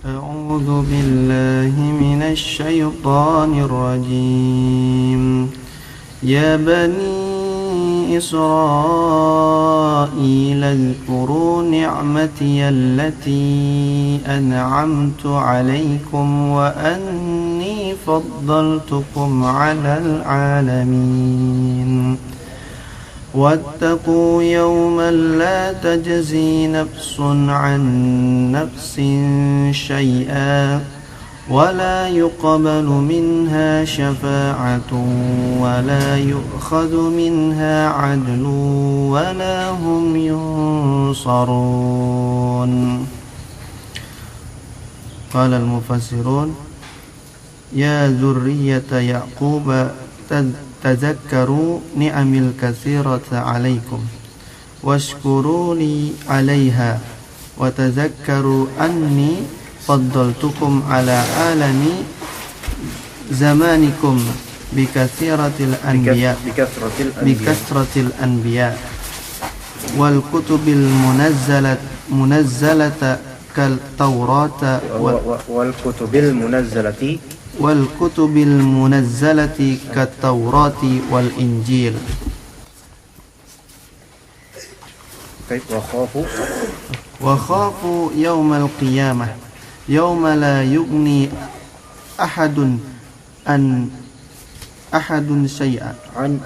أعوذ بالله من الشيطان الرجيم يا بني إسرائيل اذكروا نعمتي التي أنعمت عليكم وأني فضلتكم على العالمين واتقوا يوما لا تجزي نفس عن نفس شيئا ولا يقبل منها شفاعة ولا يؤخذ منها عدل ولا هم ينصرون. قال المفسرون يا ذرية يعقوب تذكروا نعمي الكثيرة عليكم واشكروا لي عليها وتذكروا أني فضلتكم على عالم زمانكم بكثرة الأنبياء والكتب المنزلة كالتوراة والكتب المنزلة كالتوراة والإنجيل. وخافوا يوم القيامة يوم لا يغني أحد شيئا عن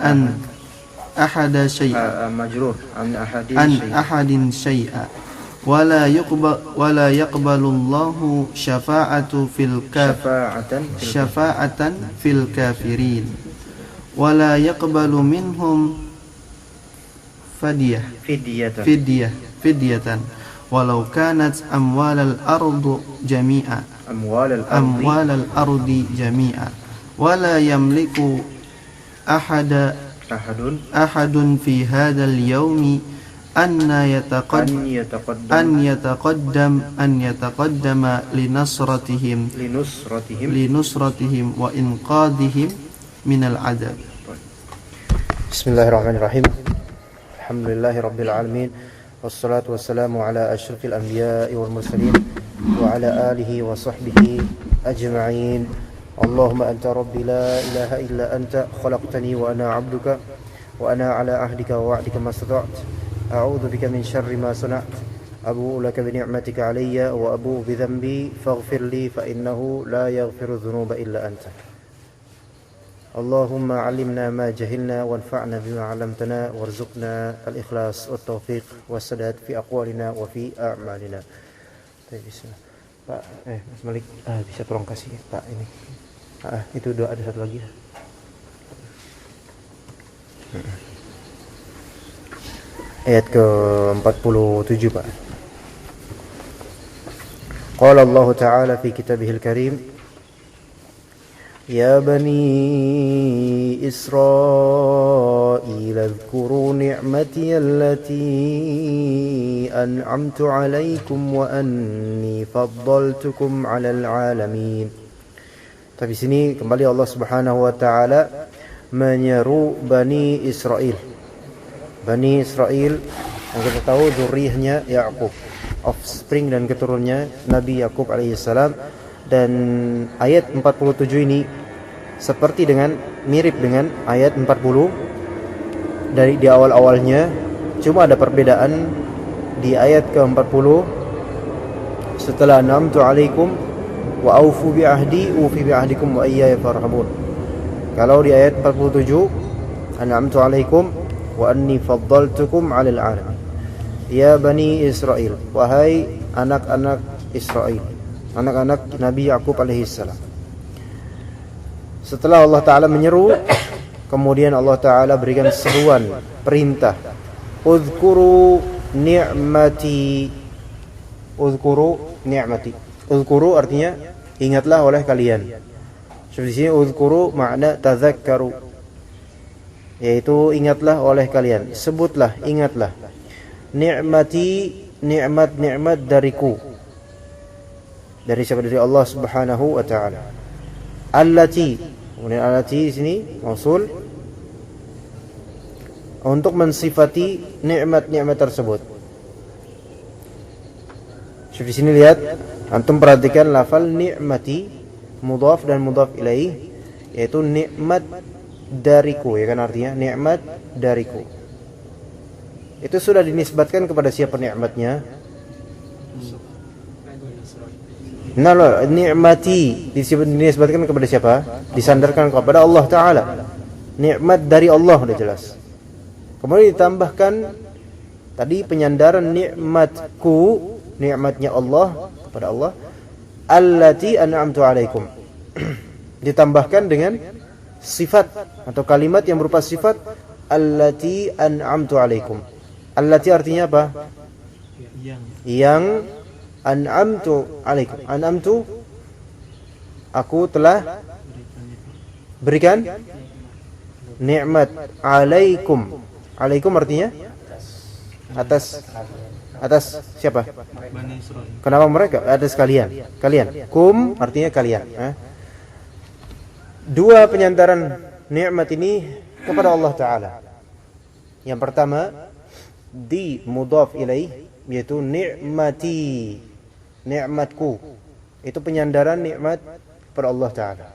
أحد شيئا ولا يقبل الله شفاعة في الكافرين ولا يقبل منهم فدية ولو كانت أموال الأرض جميعا ولا يملك أحد في هذا اليوم أن يتقدم لنصرتهم وإنقاذهم من العذاب. بسم الله الرحمن الرحيم. الحمد لله رب العالمين والصلاة والسلام على أشرف الأنبياء والمرسلين وعلى آله وصحبه أجمعين. اللهم أنت ربي لا إله إلا أنت خلقتني وأنا عبدك وأنا على عهدك ووعدك ما استطعت أعوذ بك من شر ما صنعت أبوء لك بنعمتك علي وأبوء بذنبي فاغفر لي فإنه لا يغفر الذنوب إلا أنت. اللهم علمنا ما جهلنا وانفعنا بما علمتنا وارزقنا الإخلاص والتوفيق والسداد في أقوالنا وفي أعمالنا. Pak, Mas Malik, bisa tolong kasih Pak ini. Itu doa ada satu lagi. Ayat ke-47 Pak. Qala Allah Ta'ala fi kitabihil karim Ya bani Israil adhkuru ni'mati allati an'amtu alaikum wa anni faddaltukum 'alal 'alamin. Tapi sini kembali Allah Subhanahu wa taala menyeru Bani Israil. Bani Israil yang kita tahu zuriyahnya Ya'qub, offspring dan keturunannya Nabi Ya'qub alaihissalam. Dan ayat 47 ini seperti mirip dengan ayat 40 dari di awal-awalnya, cuma ada perbedaan di ayat ke-40 setelah an'amtu alaikum wa aufu bi ahdi ufi bi ahdikum wa iyaya farhabun. Kalau di ayat 47 an'amtu alaikum wa anni faddaltukum 'alal 'alamin. Ya bani Israil, wahai anak-anak Israil, anak-anak Nabi Ya'qub alaihissalam. Setelah Allah Ta'ala menyeru, kemudian Allah Ta'ala berikan seruan, perintah. Uzkuru ni'mati. Uzkuru ni'mati. Uzkuru artinya ingatlah oleh kalian. Di sini uzkuru makna tadzakkaru, yaitu ingatlah oleh kalian, sebutlah, ingatlah. Ni'mati, nikmat-nikmat dariku. Dari siapa? Dari Allah Subhanahu wa taala. Allati, kemudian allati di sini mausul untuk mensifati nikmat-nikmat tersebut. Di sini lihat, antum perhatikan lafal ni'mati, mudhaf dan mudhaf ilaih, yaitu nikmat dariku, ya kan, artinya nikmat dariku. Itu sudah dinisbatkan kepada siapa nikmatnya? Nah, ni'mati dinisbatkan kepada siapa? Disandarkan kepada Allah Ta'ala. Nikmat dari Allah, sudah jelas. Kemudian ditambahkan tadi penyandaran nikmatku, nikmatnya Allah kepada Allah. Allati an'amtu alaikum. Ditambahkan dengan sifat atau kalimat yang berupa sifat allati an'amtu alaikum. Allati artinya apa? Yang an'amtu alaikum. An'amtu, aku telah berikan nikmat. Alaikum. Alaikum artinya atas. Atas siapa? Kenapa mereka? Atas kalian. Kalian. Kum artinya kalian. Dua penyandaran nikmat ini kepada Allah Ta'ala. Yang pertama di mudhaf ilaih, yaitu ni'mati, nikmatku. Itu penyandaran nikmat kepada Allah Ta'ala,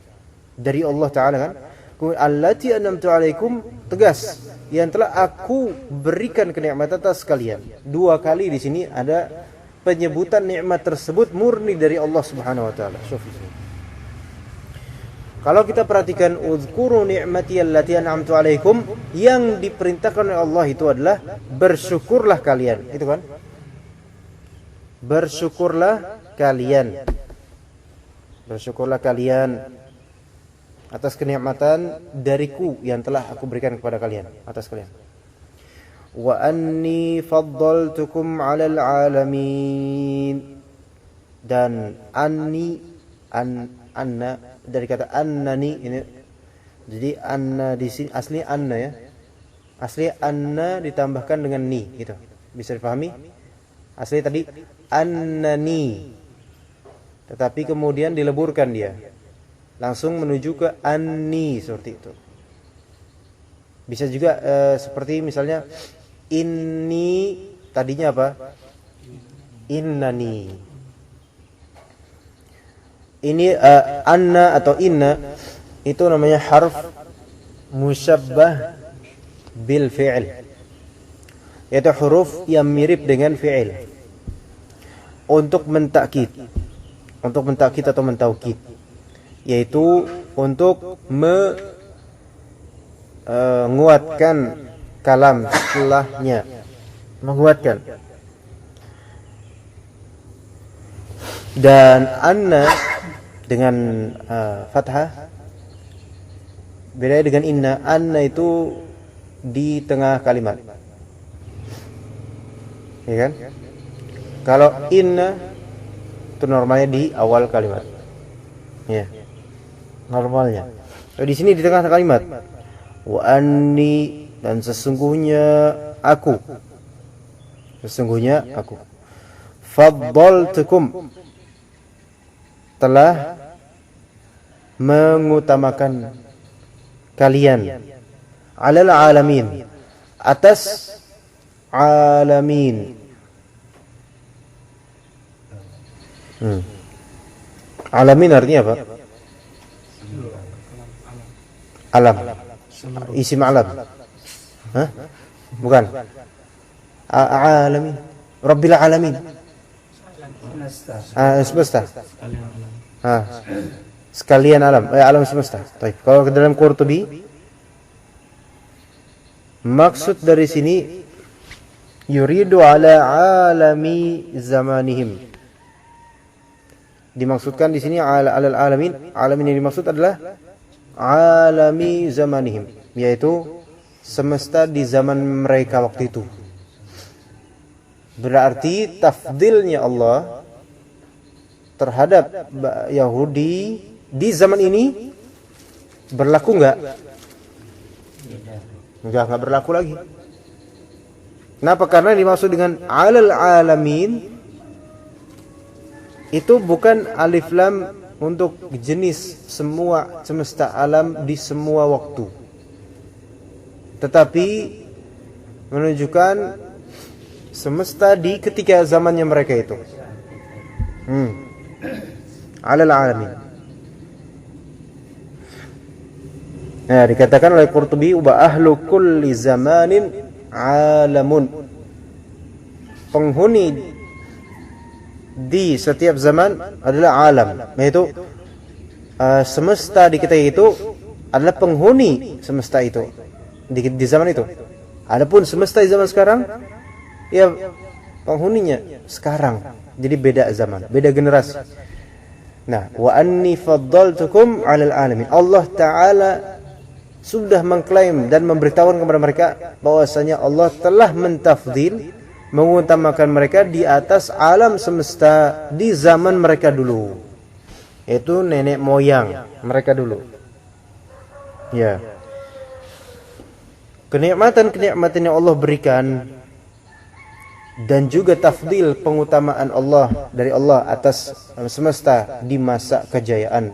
dari Allah Ta'ala kan. Allati an'amtu alaikum, tegas, yang telah aku berikan kenikmatan atas kalian. Dua kali di sini ada penyebutan nikmat tersebut murni dari Allah Subhanahu wa taala. Kalau kita perhatikan uzkuru ni'mati allati an'amtu alaikum, yang diperintahkan oleh Allah itu adalah bersyukurlah kalian. Itu kan? Bersyukurlah kalian. Bersyukurlah kalian atas kenikmatan dariku yang telah aku berikan kepada kalian, atas kalian. Wa anni faddaltukum 'alal 'alamin. Dan anni, anna dari kata annani ini. Jadi anna di sini asli anna, ya. Asli anna ditambahkan dengan ni, gitu. Bisa dipahami? Asli tadi annani. Tetapi kemudian dileburkan dia, langsung menuju ke anni, seperti itu. Bisa juga seperti misalnya inni, tadinya apa? Innani. Ini anna atau inna itu namanya harf musyabbah bil fi'il, yaitu huruf yang mirip dengan fi'il untuk mentakkid, atau mentaukid, yaitu untuk menguatkan kalam setelahnya, menguatkan. Dan anna dengan fathah beda dengan inna. Anna itu di tengah kalimat, ya kan? Kalau inna itu normalnya di awal kalimat, ya, normalnya. Di sini di tengah kalimat. Wa anni, dan sesungguhnya aku, faddaltukum, telah mengutamakan kalian, 'alal 'alamin, atas alamin. Alamin artinya apa? Alam, isim alam. Hah? Bukan. Alamin, Rabbil alamin. Semesta. Sekalian alam, alam semesta. Baik. Kalau ke dalam Qurtubi, maksud dari sini yuridu ala alami zamanihim. Dimaksudkan di sini alal alamin. Alamin yang dimaksud adalah alami zamanihim, yaitu semesta di zaman mereka waktu itu. Berarti tafdilnya Allah terhadap Yahudi di zaman ini berlaku enggak? Enggak berlaku lagi. Kenapa? Karena dimaksud dengan alal alamin itu bukan alif lam untuk jenis semua semesta alam di semua waktu, tetapi menunjukkan semesta di ketika zamannya mereka itu. Alal alamin. Nah, dikatakan oleh Qurtubi wa ahlu kulli zamanin alamun. Penghuni di setiap zaman adalah alam, yaitu semesta di ketika itu adalah penghuni semesta itu di zaman itu. Adapun semesta di zaman sekarang, ya penghuninya sekarang. Jadi beda zaman, beda generasi. Nah, wa anni faddaltukum 'alal alamin. Allah Ta'ala sudah mengklaim dan memberitahukan kepada mereka bahwasanya Allah telah mentafdil, mengutamakan mereka di atas alam semesta di zaman mereka dulu, yaitu nenek moyang mereka dulu. Ya, kenikmatan-kenikmatan yang Allah berikan dan juga tafdil, pengutamaan Allah dari Allah atas semesta di masa kejayaan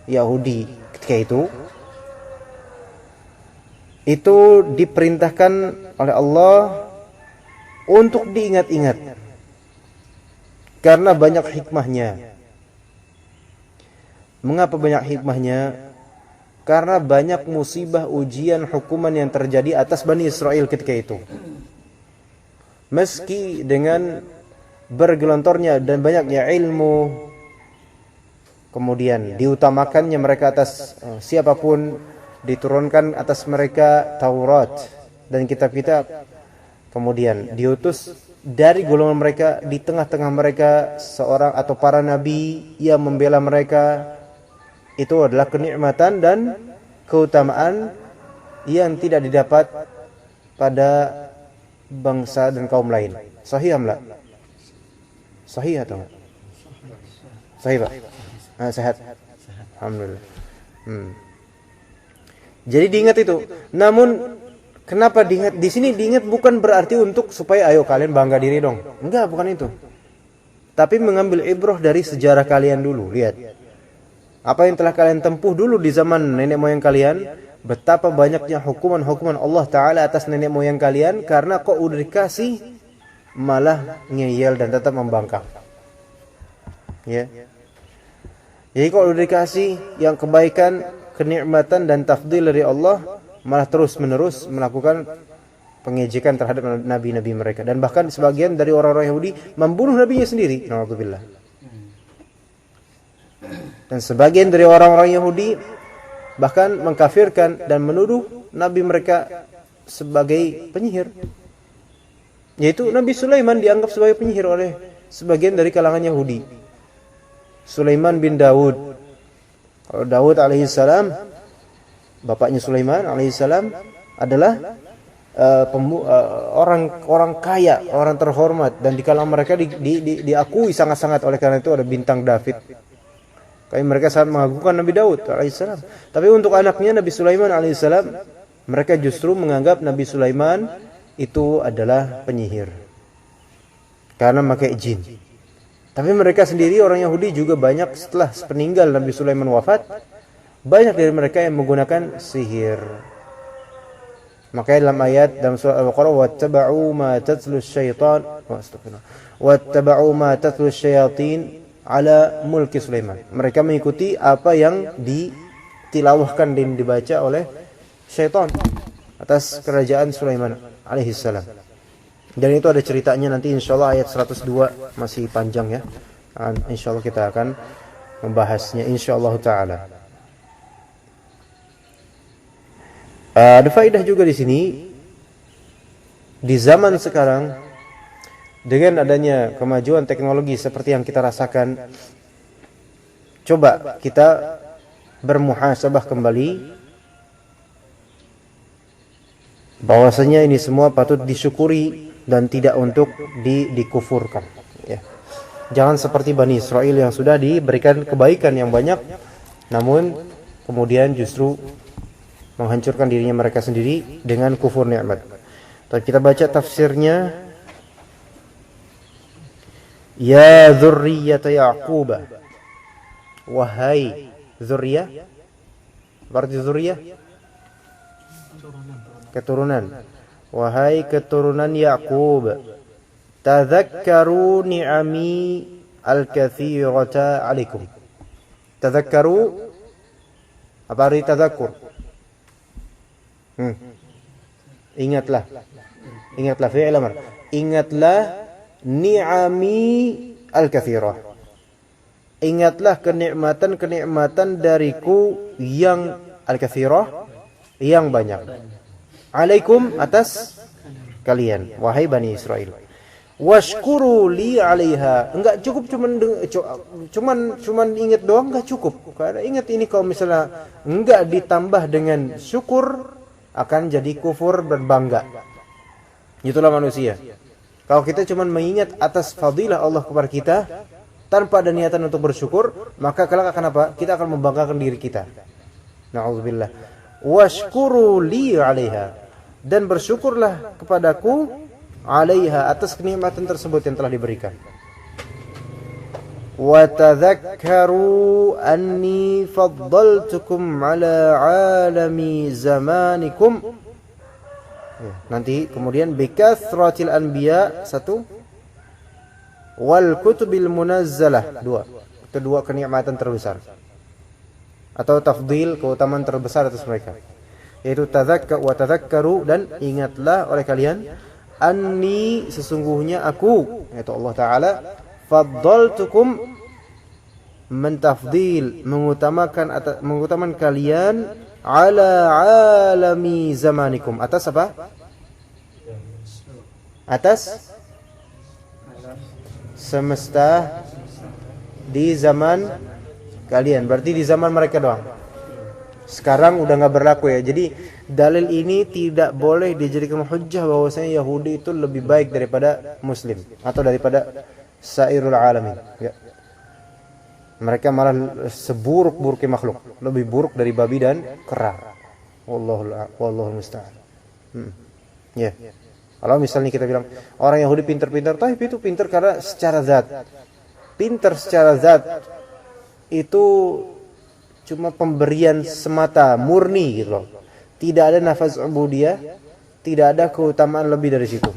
Yahudi ketika itu diperintahkan oleh Allah untuk diingat-ingat karena banyak hikmahnya. Mengapa banyak hikmahnya? Karena banyak musibah, ujian, hukuman yang terjadi atas Bani Israel ketika itu. Meski dengan bergelontornya dan banyaknya ilmu, kemudian diutamakannya mereka atas siapapun, diturunkan atas mereka Taurat dan kitab-kitab, kemudian diutus dari golongan mereka, di tengah-tengah mereka seorang atau para nabi yang membela mereka. Itu adalah kenikmatan dan keutamaan yang tidak didapat pada bangsa dan kaum lain. Sahih enggak? Sahih atau enggak? Sahih, Pak. Sehat. Alhamdulillah. Jadi diingat itu. Namun kenapa diingat? Di sini diingat bukan berarti untuk supaya ayo kalian bangga diri dong. Enggak, bukan itu. Tapi mengambil ibrah dari sejarah kalian dulu. Lihat. Apa yang telah kalian tempuh dulu di zaman nenek moyang kalian, betapa banyaknya hukuman-hukuman Allah Ta'ala atas nenek moyang kalian, karena kok udah dikasih malah ngeyel dan tetap membangkang. Ya. Jadi kalau udah dikasih yang kebaikan, kenikmatan dan tafdil dari Allah, malah terus-menerus melakukan pengejekan terhadap nabi-nabi mereka, dan bahkan sebagian dari orang-orang Yahudi membunuh nabinya sendiri. Na'udzubillah. Dan sebagian dari orang-orang Yahudi bahkan mengkafirkan dan menuduh nabi mereka sebagai penyihir. Yaitu Nabi Sulaiman dianggap sebagai penyihir oleh sebagian dari kalangan Yahudi. Sulaiman bin Daud. Kalau Daud alaihissalam, bapaknya Sulaiman alaihissalam adalah orang kaya, orang terhormat, dan di kalangan mereka diakui sangat-sangat. Oleh karena itu ada bintang David. Kayak mereka sangat mengagungkan Nabi Daud alaihissalam. Tapi untuk anaknya Nabi Sulaiman alaihissalam, mereka justru menganggap Nabi Sulaiman itu adalah penyihir karena pakai jin. Tapi mereka sendiri, orang Yahudi juga banyak setelah peninggal Nabi Sulaiman wafat, banyak dari mereka yang menggunakan sihir. Makanya dalam ayat dalam surah Al-Baqarah, wattaba'u ma tatlu syaitan wattaba'u ma tatlu syayatin ala mulki Sulaiman. Mereka mengikuti apa yang ditilawahkan dan dibaca oleh syaitan atas kerajaan Sulaiman alaihissalam. Dan itu ada ceritanya nanti insyaallah ayat 102, masih panjang ya. Insyaallah kita akan membahasnya insyaallah taala. Ada faedah juga di sini, di zaman sekarang dengan adanya kemajuan teknologi seperti yang kita rasakan, coba kita bermuhasabah kembali bahwasanya ini semua patut disyukuri dan tidak untuk dikufurkan. Ya. Jangan seperti Bani Israel yang sudah diberikan kebaikan yang banyak, namun kemudian justru menghancurkan dirinya mereka sendiri dengan kufur nikmat. Tapi kita baca tafsirnya, ya dzurriyyata Yaqub, wahai dzurriyyah, berarti dzurriyyah keturunan, wahai keturunan Yaqub, tadhakkaru ni'ami al-katsirata 'alaikum. Tadhakkaru, apa arti tadhakkur? Ingatlah fi'il amr. Ingatlah ni'ami al-katsirah. Ingatlah kenikmatan dariku yang al-katsirah, yang banyak. Alaikum, atas kalian, wahai Bani Israel. Washkuru li 'alaiha. Enggak cukup cuman ingat doang, enggak cukup. Karena ingat ini kalau misalnya enggak ditambah dengan syukur, akan jadi kufur dan bangga. Itulah manusia. Kalau kita cuma mengingat atas fadilah Allah kepada kita tanpa ada niatan untuk bersyukur, maka kelak akan apa? Kita akan membanggakan diri kita. Na'udzubillah. Washkuru li 'alaiha. Dan bersyukurlah kepadaku 'alaiha, atas kenikmatan tersebut yang telah diberikan. Wa tadhakkaru anni faddaltukum 'ala 'alami zamanikum. Nanti kemudian bikathratil anbiya, satu, wal kutubil munazzalah, dua. Itu dua kenikmatan terbesar atau tafdil, keutamaan terbesar atas mereka, yaitu tadhakkaru, dan ingatlah oleh kalian, anni, sesungguhnya aku, yaitu Allah Ta'ala, faddaltukum, mentafdil, mengutamakan kalian, ala alami zamanikum, atas apa? Atas semesta di zaman kalian, berarti di zaman mereka doang. Sekarang udah nggak berlaku ya. Jadi dalil ini tidak boleh dijadikan hujjah bahwasanya Yahudi itu lebih baik daripada Muslim atau daripada sairul alamin. Ya. Mereka malah seburuk-buruknya makhluk, lebih buruk dari babi dan kera. Wallahu musta'an. Ya. Kalau misalnya kita bilang orang Yahudi pintar-pintar, tapi itu pintar karena secara zat. Pintar secara zat itu cuma pemberian semata, murni gitu loh. Tidak ada nafas ubudiyah, tidak ada keutamaan lebih dari situ.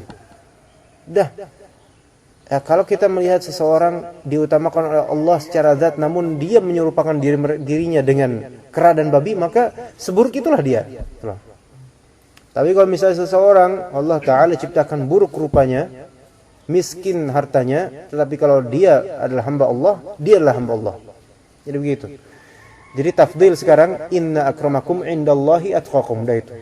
Dah. Ya, kalau kita melihat seseorang diutamakan oleh Allah secara zat, namun dia menyerupakan dirinya dengan kera dan babi, maka seburuk itulah dia. Itulah. Tapi kalau misalnya seseorang Allah Ta'ala ciptakan buruk rupanya, miskin hartanya, tetapi kalau dia adalah hamba Allah, dia adalah hamba Allah. Jadi begitu. Jadi tafdil sekarang, inna akramakum indallahi atqakum, dah itu.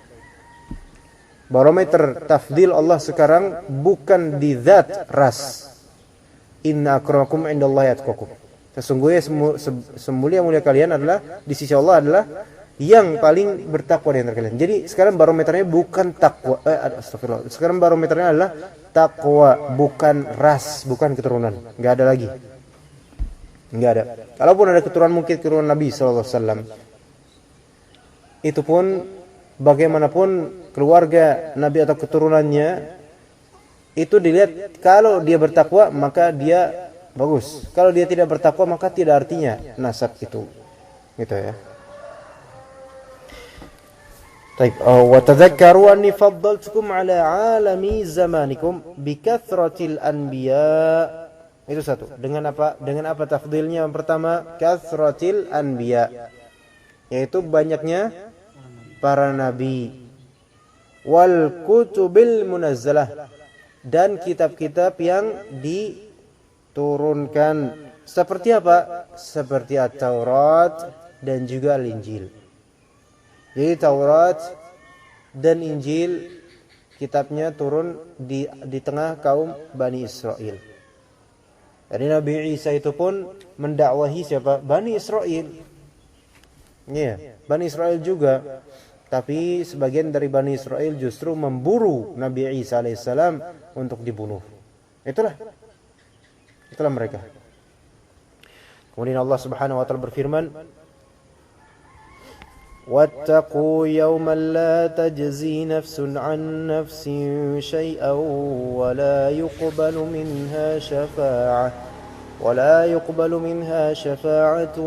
Barometer tafdil Allah sekarang bukan di zat ras. Inna akramakum indallahi atqakum. Sesungguhnya semulia-mulia kalian adalah di sisi Allah adalah yang paling bertakwa di antara kalian. Jadi sekarang barometernya bukan takwa, astagfirullah. Sekarang barometernya adalah takwa, bukan ras, bukan keturunan. Enggak ada lagi. Enggak ada. Kalaupun ada keturunan, mungkin keturunan Nabi SAW. Itu pun bagaimanapun keluarga Nabi atau keturunannya itu dilihat, kalau dia bertakwa maka dia bagus. Kalau dia tidak bertakwa maka tidak artinya nasab itu. Gitu ya. Baik, wa tadhakkaru anni faddaltukum ala alami zamanikum bikathratil anbiya. Itu satu. Dengan apa? Dengan apa tafdilnya? Yang pertama, kathratil anbiya, yaitu banyaknya para nabi, wal kutubil munazzalah, dan kitab-kitab yang diturunkan. Seperti apa? Seperti At-Taurat dan juga Al-Injil. Jadi Taurat dan Injil kitabnya turun di tengah kaum Bani Israel. Jadi Nabi Isa itu pun mendakwahi siapa? Bani Israel. Iya, Bani Israel juga. Tapi sebagian dari Bani Israel justru memburu Nabi Isa alaihissalam untuk dibunuh. Itulah mereka. Kemudian Allah Subhanahu wa taala berfirman, واتقوا يوما لا تجزي نفس عن نفس شيئا ولا يقبل منها شفاعة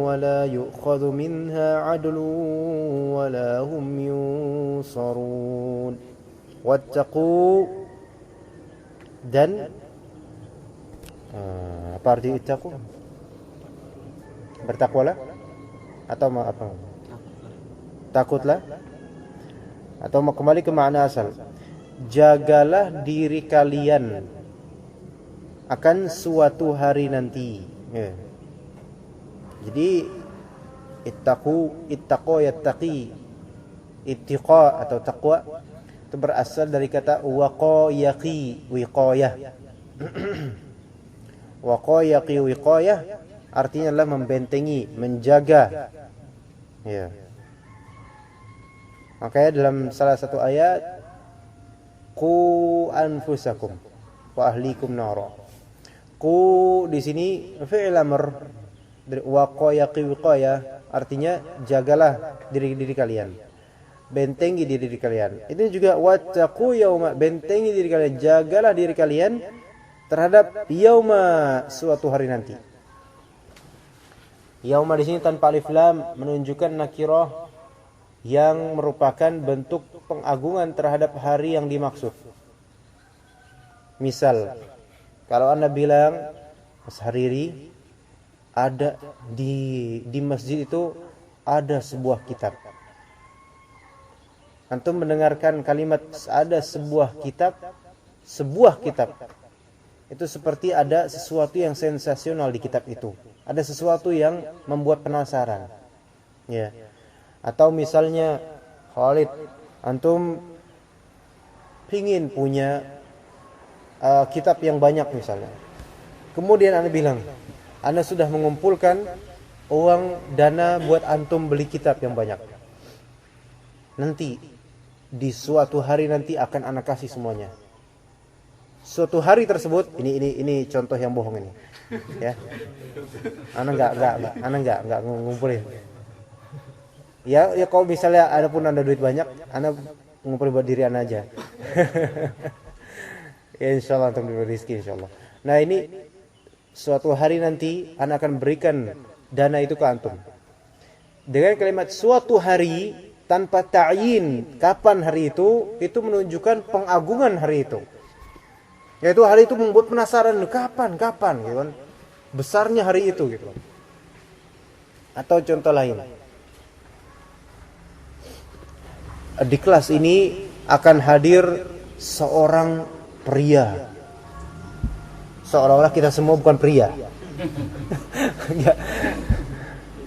ولا يؤخذ منها عدل ولا هم ينصرون. واتقوا dan apa arti ittaqu? Bertakwalah atau apa? Takutlah atau kembali ke makna asal. Jagalah diri kalian akan suatu hari nanti. Ya. Jadi ittaqo yattaqi, ittiqa atau taqwa itu berasal dari kata waqayaqi, wiqayah. Waqayaqi wiqayah artinya adalah membentengi, menjaga. Ya. Makanya dalam salah satu ayat qu anfusakum wa ahlikum nara. Qu di sini fi'il amr dari waqayaqi wiqayah artinya jagalah diri kalian. Bentengi diri kalian. Ini juga wattaqu yauma, bentengi diri kalian, jagalah diri kalian terhadap yauma, suatu hari nanti. Yauma di sini tanpa alif lam menunjukkan nakirah yang merupakan bentuk pengagungan terhadap hari yang dimaksud. Misal, kalau Anda bilang, Mas Hariri, ada di masjid itu ada sebuah kitab. Antum mendengarkan kalimat ada sebuah kitab, itu seperti ada sesuatu yang sensasional di kitab itu. Ada sesuatu yang membuat penasaran. Ya. Atau misalnya Khalid, antum pingin punya kitab yang banyak misalnya. Kemudian Anda bilang, Anda sudah mengumpulkan uang dana buat antum beli kitab yang banyak. Nanti di suatu hari nanti akan Anda kasih semuanya. Suatu hari tersebut, ini contoh yang bohong ini. Ya. Anda enggak ngumpulin. Ya kalau misalnya ada pun Anda duit banyak, Anda ngumpulin buat diri Anda aja. Ya insyaallah antum diberi rezeki insyaallah. Nah, ini suatu hari nanti Anda akan berikan dana itu ke antum. Dengan kalimat suatu hari tanpa ta'yin kapan hari itu menunjukkan pengagungan hari itu. Yaitu hari itu membuat penasaran, kapan gitu kan. Besarnya hari itu gitu. Atau contoh lain. Di kelas ini akan hadir seorang pria. Seolah-olah kita semua bukan pria.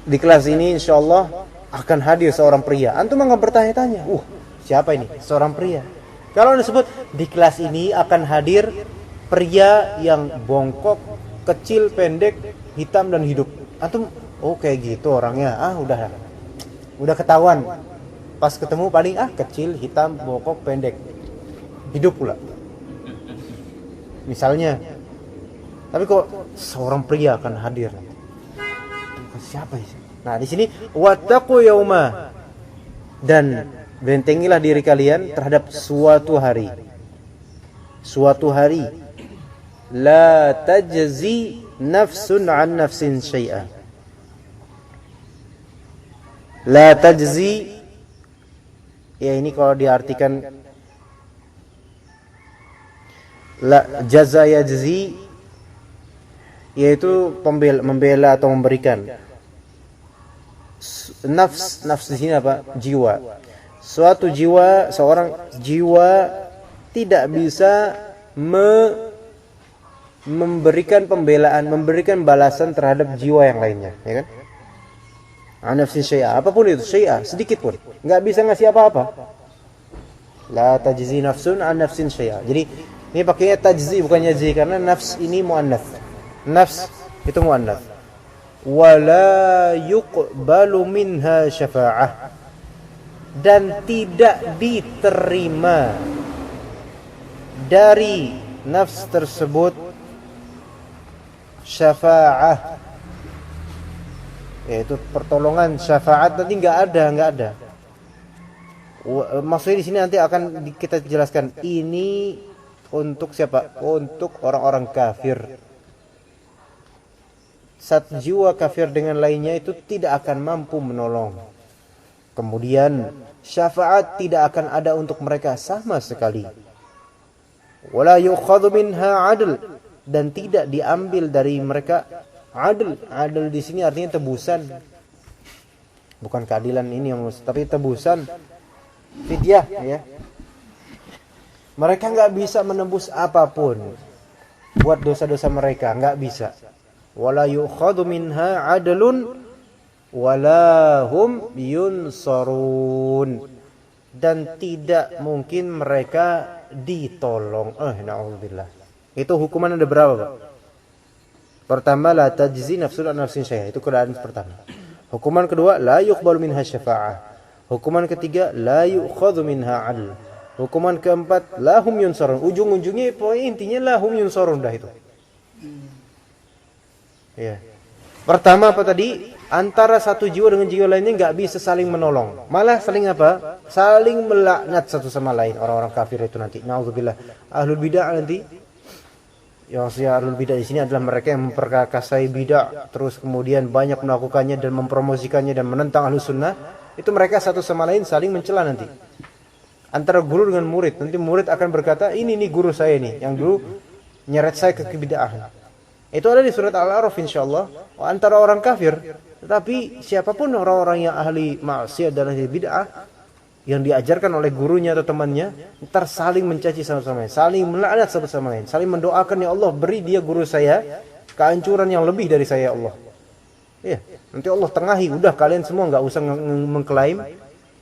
Di kelas ini insyaallah akan hadir seorang pria. Antum akan bertanya-tanya, siapa ini? Seorang pria. Kalau Anda sebut di kelas ini akan hadir pria yang bongkok, kecil, pendek, hitam dan hidup. Antum, kayak gitu orangnya. Udah ketahuan. Pas ketemu paling kecil, hitam, bongkok, pendek, hidup pula. Misalnya. Tapi kok seorang pria akan hadir? Siapa sih? Nah, di sini wattaqu yauma, dan bentengilah diri kalian terhadap suatu hari. Suatu hari la tajzi nafsun an nafsin syai'a. La tajzi, ya ini kalau diartikan la jaza yajzi, yaitu membela atau memberikan. Nafs di sini apa? Jiwa. Suatu jiwa, seorang jiwa tidak bisa memberikan pembelaan, memberikan balasan terhadap jiwa yang lainnya, ya kan? Nafsin syai'a, apapun itu, syai'a, sedikit pun enggak bisa ngasih apa-apa. La tajzi nafsun an nafsin syai'a. Jadi ini pakainya tajzi bukan yajzi karena nafs ini muannats. Nafs itu muannats. Wala yuqbalu minha syafa'ah, dan tidak diterima dari nafs tersebut syafa'ah, yaitu pertolongan, syafaat nanti nggak ada. Maksudnya di sini nanti akan kita jelaskan ini untuk siapa? Untuk orang-orang kafir. Satu jiwa kafir dengan lainnya itu tidak akan mampu menolong. Kemudian syafaat tidak akan ada untuk mereka sama sekali. Wala yu'khadhu minha 'adl, dan tidak diambil dari mereka adl. Adl di sini artinya tebusan. Bukan keadilan ini yang tapi tebusan, fidyah ya. Mereka enggak bisa menebus apapun buat dosa-dosa mereka, enggak bisa. Wala yu'khadhu minha 'adlun wala hum yunsarun, dan tidak mungkin mereka ditolong. Na'udzubillah. Itu hukuman ada berapa, Pak? Pertama, la tajzi nafsun an nafsin syai'a. Itu keadaan pertama. Hukuman kedua, la yuqbalu minha syafa'ah. Hukuman ketiga, la yu'khadhu minha 'adl. Hukuman keempat, la hum yunsarun. Ujung-ujungnya intinya la hum yunsarun dah itu. Ya. Pertama apa tadi? Antara satu jiwa dengan jiwa lainnya enggak bisa saling menolong. Malah saling apa? Saling melaknat satu sama lain, orang-orang kafir itu nanti. Nauzubillah. Ahlul bidah nanti. Yang maksudnya ahlul bidah di sini adalah mereka yang memperkasai bidah, terus kemudian banyak melakukannya dan mempromosikannya dan menentang ahlus sunnah. Itu mereka satu sama lain saling mencela nanti. Antara guru dengan murid. Nanti murid akan berkata, ini nih guru saya nih, yang dulu nyeret saya ke kebid'ahan. Itu ada di surat Al-A'raf insyaallah. Antara orang kafir. Tetapi siapapun orang-orang yang ahli maksiat dan ahli bid'ah, yang diajarkan oleh gurunya atau temannya, ntar saling mencaci sama-sama lain, saling melaknat satu sama lain, saling mendoakan, ya Allah beri dia guru saya kehancuran yang lebih dari saya, ya Allah. Ya, nanti Allah tengahi, udah kalian semua nggak usah mengklaim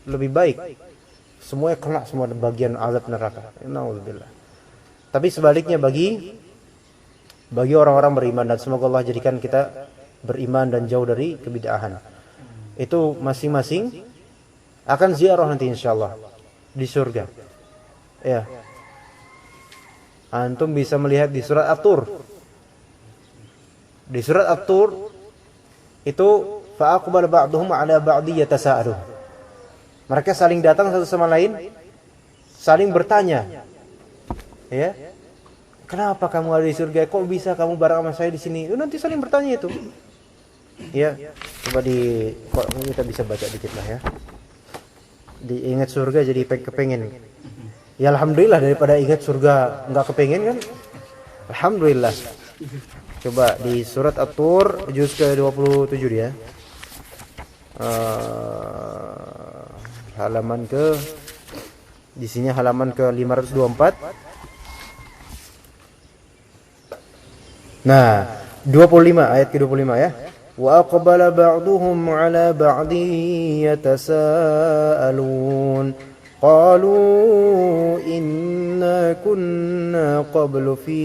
lebih baik. Semuanya kena semua bagian azab neraka. Nauzubillah. Tapi sebaliknya bagi orang-orang beriman, dan semoga Allah jadikan kita beriman dan jauh dari kebid'ahan. Itu masing-masing akan ziarah nanti insyaallah di surga. Ya. Antum bisa melihat di surat At-Tur. Di surat At-Tur itu fa'aqbala ba'duhum 'ala ba'di yatasaalu. Mereka saling datang satu sama lain, saling bertanya. Ya. Kenapa kamu ada di surga? Kok bisa kamu bareng sama saya di sini? Nanti saling bertanya itu. Ya, coba kok kita bisa baca dikit lah ya. Diingat surga jadi kepengen. Ya alhamdulillah, daripada ingat surga enggak kepengen kan? Alhamdulillah. Coba di surat At-Tur juz ke-27 dia. Halaman ke di sini halaman ke 524. Nah, 25 ayat ke-25 ya. Wa aqbala ba'duhum 'ala ba'din yatasaalun. Qalu inna kunna qablu fi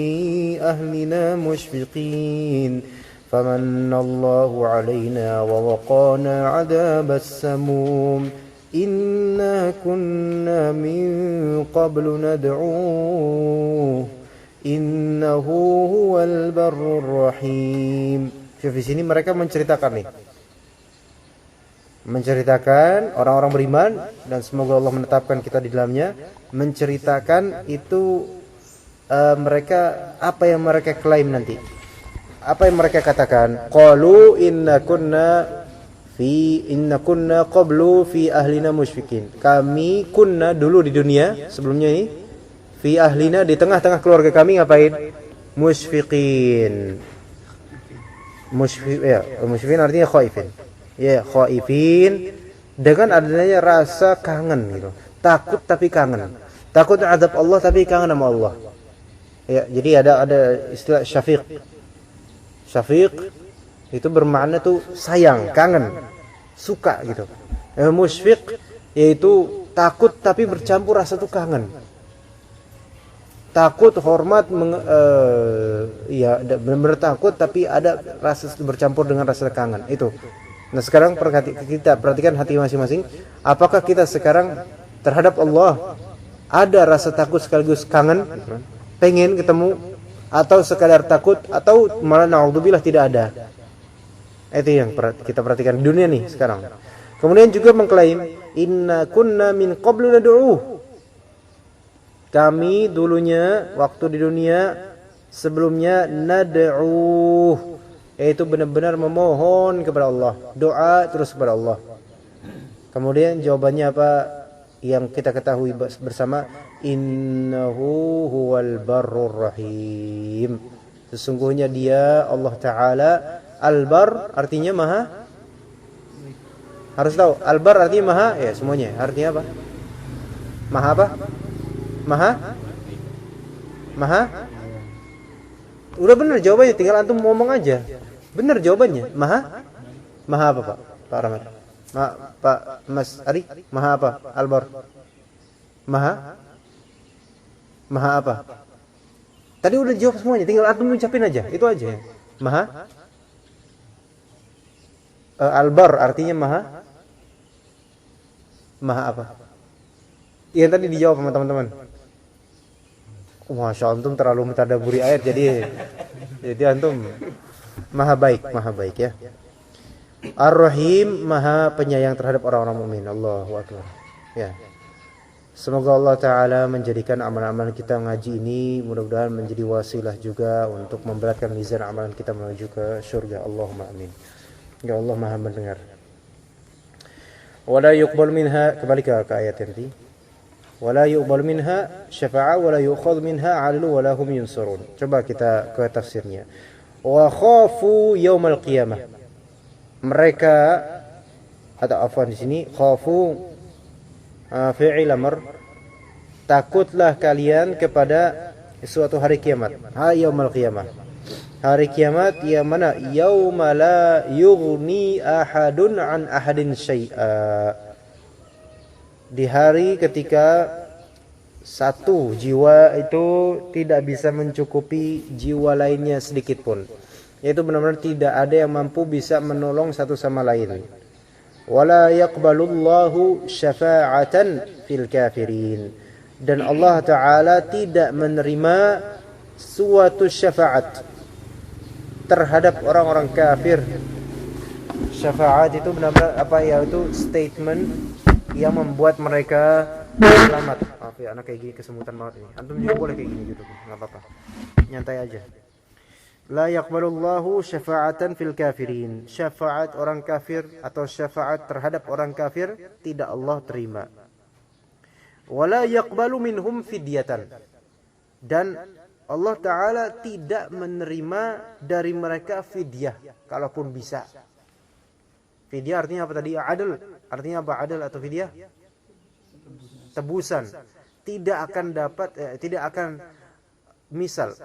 ahlina mushfiqin. Famanna Allahu 'alaina wa waqana 'adabas samum. Inna kunna min qablu nad'uuh. Innahu huwal barrur rahim. Di sini mereka menceritakan nih. Menceritakan orang-orang beriman, dan semoga Allah menetapkan kita di dalamnya, menceritakan itu mereka apa yang mereka klaim nanti. Apa yang mereka katakan? Qalu inna kunna qablu fi ahlina musyfiqin. Kami kunna dulu di dunia sebelumnya ini fi ahlina, di tengah-tengah keluarga kami ngapain? Musyfiqin. Musyfiqin artinya khaifin. Ya, khaifin dengan adanya rasa kangen gitu. Takut tapi kangen. Takut azab Allah tapi kangen sama Allah. Ya, jadi ada istilah syafiq. Syafiq itu bermakna tuh sayang, kangen, suka gitu. Musyfiq yaitu takut tapi bercampur rasa tuh kangen. Takut, hormat, benar-benar takut tapi ada rasa bercampur dengan rasa kangen itu. Nah sekarang kita perhatikan hati masing-masing. Apakah kita sekarang terhadap Allah ada rasa takut sekaligus kangen, pengen ketemu, atau sekadar takut, atau malah naudzubillah tidak ada? Itu yang kita perhatikan di dunia nih sekarang. Kemudian juga mengklaim inna kunna min qablu nad'uuh. Kami dulunya waktu di dunia sebelumnya nad'uuh, yaitu benar-benar memohon kepada Allah, doa terus kepada Allah. Kemudian jawabannya apa yang kita ketahui bersama, innahu huwal barrur rahim. Sesungguhnya dia Allah Ta'ala Al-Bar artinya maha. Harus tahu Al-Bar artinya maha, ya semuanya. Artinya apa? Maha apa? Maha? Udah benar jawabannya, tinggal antum ngomong aja. Benar jawabannya. Maha apa Pak? Pak Rahmat. Pak Mas Ari, maha apa? Al-Bar. Maha apa? Tadi udah jawab semuanya, tinggal antum ucapin aja. Itu aja. Maha Al-Bar artinya maha apa? Yang tadi dijawab sama teman-teman. Masya Allah, antum terlalu mentadaburi ayat, jadi antum maha baik ya. Ar-Rahim, maha penyayang terhadap orang-orang mukmin. Allahu Akbar. Ya. Semoga Allah Ta'ala menjadikan amalan-amalan kita ngaji ini mudah-mudahan menjadi wasilah juga untuk memberatkan mizan amalan kita menuju ke surga. Allahumma amin. Ya Allah maha mendengar. Wala yuqbal minha, kembali ke ayat nanti. Wala yuqbal minha syafa'a wala yu'khadh minha 'adlu wala hum yunsurun. Coba kita ke tafsirnya. Wa khafu yaumal qiyamah. Mereka, atau afwan di sini khafu fi'il amr, takutlah kalian kepada suatu hari kiamat. Yaumal qiyamah. Hari kiamat yang mana yauma la yughni ahadun an ahadin syai'a. Di hari ketika satu jiwa itu tidak bisa mencukupi jiwa lainnya sedikit pun. Yaitu benar-benar tidak ada yang mampu bisa menolong satu sama lain. Wala yaqbalullahu syafa'atan fil kafirin. Dan Allah Ta'ala tidak menerima suatu syafaat terhadap orang-orang kafir. Syafaat itu benar-benar apa ya, itu statement yang membuat mereka selamat. Maaf ya, anak kayak gini kesemutan banget ini. Antum juga boleh kayak gini gitu, enggak apa-apa. Nyantai aja. La yaqbalullahu syafa'atan fil kafirin. Syafaat orang kafir atau syafaat terhadap orang kafir tidak Allah terima. Wala yaqbalu minhum fidyatan. Dan Allah Ta'ala tidak menerima dari mereka fidyah, kalaupun bisa. Fidyah artinya apa tadi? Adil. Artinya apa adil atau fidyah? Tebusan. Tidak akan misal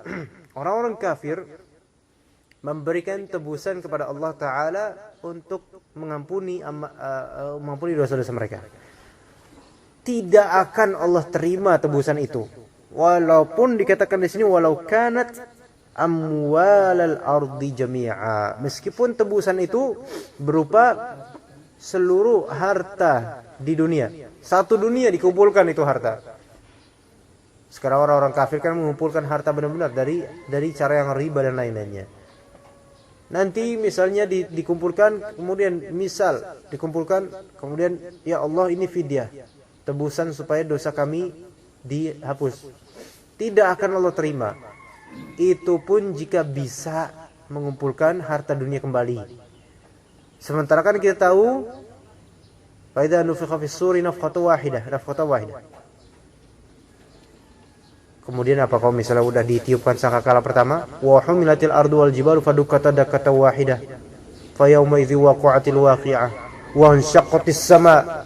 orang-orang kafir memberikan tebusan kepada Allah Ta'ala untuk mengampuni dosa-dosa mereka. Tidak akan Allah terima tebusan itu. Walaupun dikatakan di sini walau kanat amwalal ardi jami'a, meskipun tebusan itu berupa seluruh harta di dunia. Satu dunia dikumpulkan itu harta. Sekarang orang-orang kafir kan mengumpulkan harta benar-benar dari cara yang riba dan lain-lainnya. Nanti misalnya dikumpulkan, kemudian kemudian ya Allah ini fidyah, tebusan supaya dosa kami dihapus. Tidak akan Allah terima. Itu pun jika bisa mengumpulkan harta dunia kembali. Sementara kan kita tahu fa idza nufikha fis suri nafqatan wahidah. Kemudian apa kalau misalnya udah ditiupkan sangkakala pertama, wa humilatil ardu wal jibalu fadukkata dakkatan wahidah. Fa yauma idzi waqa'atil waqi'ah wa anshaqqatis sama'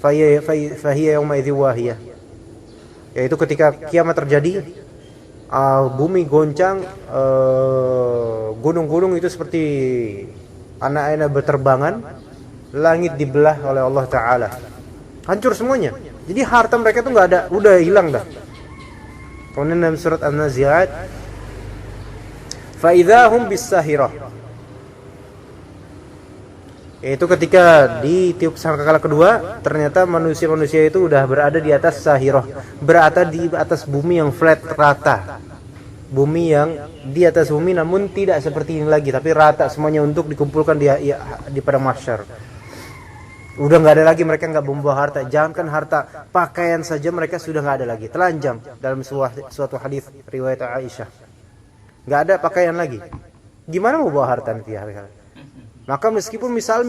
fa hiya yauma idzi wahiyah. Yaitu ketika kiamat terjadi, bumi goncang, gunung-gunung itu seperti anak-anak berterbangan, langit dibelah oleh Allah Ta'ala, hancur semuanya. Jadi harta mereka itu nggak ada, udah hilang dah. Kemudian dalam surat An-Nazi'at, fa idzahum bis-sahirah, yaitu ketika ditiup sangkakala kedua, ternyata manusia-manusia itu udah berada di atas sahirah, berada di atas bumi yang flat, rata. bumi yang di atas bumi namun tidak seperti ini lagi, tapi rata semuanya untuk dikumpulkan di padang mahsyar. Udah nggak ada lagi, mereka nggak membawa harta. Jangankan harta, pakaian saja mereka sudah nggak ada lagi, telanjang. Dalam suatu hadis riwayat Aisyah, nggak ada pakaian lagi. Gimana mau bawa harta nanti hari-hari? Maka meskipun misalnya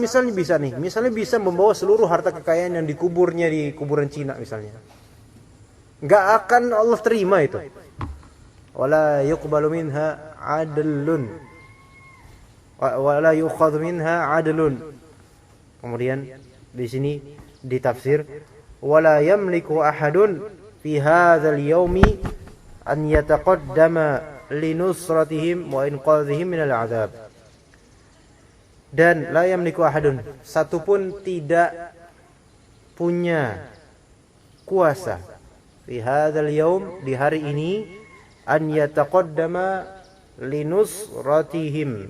bisa membawa seluruh harta kekayaan yang dikuburnya di kuburan Cina misalnya, nggak akan Allah terima itu. Wala yuqbalu minha adlun, wala yukhadhu minha adlun. Kemudian di sini ditafsir wala yamliku ahadun fi hadzal yaumi an yataqaddama linusratihim wa inqadhihim minal azab. Dan la yamliku ahadun, satu pun tidak punya kuasa fi hadzal yaum, di hari ini, an yataqaddama linusratihim,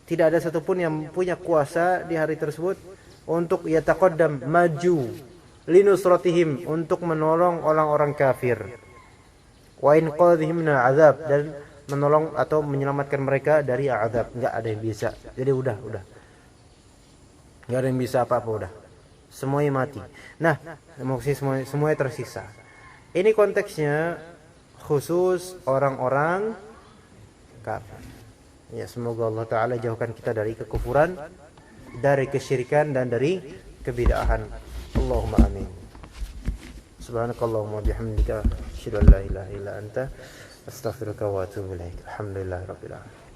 tidak ada satupun yang punya kuasa di hari tersebut untuk yataqaddam, maju, linusratihim, untuk menolong orang-orang kafir, wa inqadhihim minal azab, dan menolong atau menyelamatkan mereka dari azab. Enggak ada yang bisa. Jadi udah. Enggak ada yang bisa apa-apa, udah. Semuanya mati. Nah, maksudnya semuanya tersisa. Ini konteksnya khusus orang-orang kafir. Ya, semoga Allah Ta'ala jauhkan kita dari kekufuran, dari kesyirikan, dan dari kebid'ahan. Allahumma amin. Subhanakallahumma bihamdika asyhadu an la ilaha illa anta astaghfiruka wa atubu ilaik. Alhamdulillahirabbil alamin.